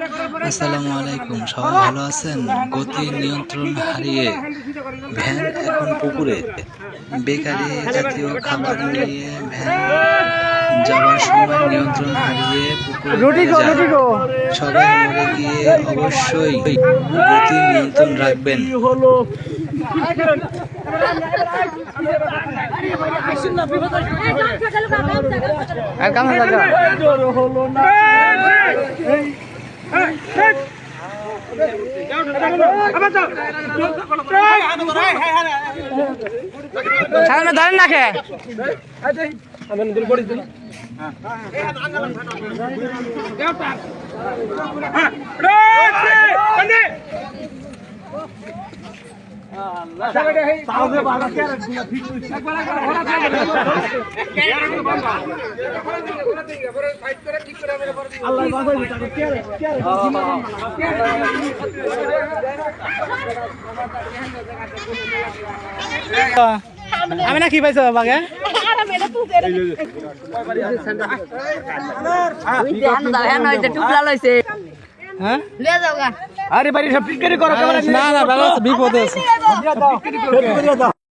আসসালামু আলাইকুম, সবাই ভালো আছেন? গতি নিয়ন্ত্রণ হারিয়ে ভ্যান এখন পুকুরে। বেকারি জাতীয় খাবার নিয়ে ভ্যান যাওয়ার সময় নিয়ন্ত্রণ হারিয়ে পুকুরে যায়। সবাই মরে গিয়ে অবশ্যই গতি নিয়ন্ত্রণ রাখবেন। ধরেন না খে আমি না কি পাইছো বাগে আরে বাড়ি সব বিক্রি করো না না বিপদে আছে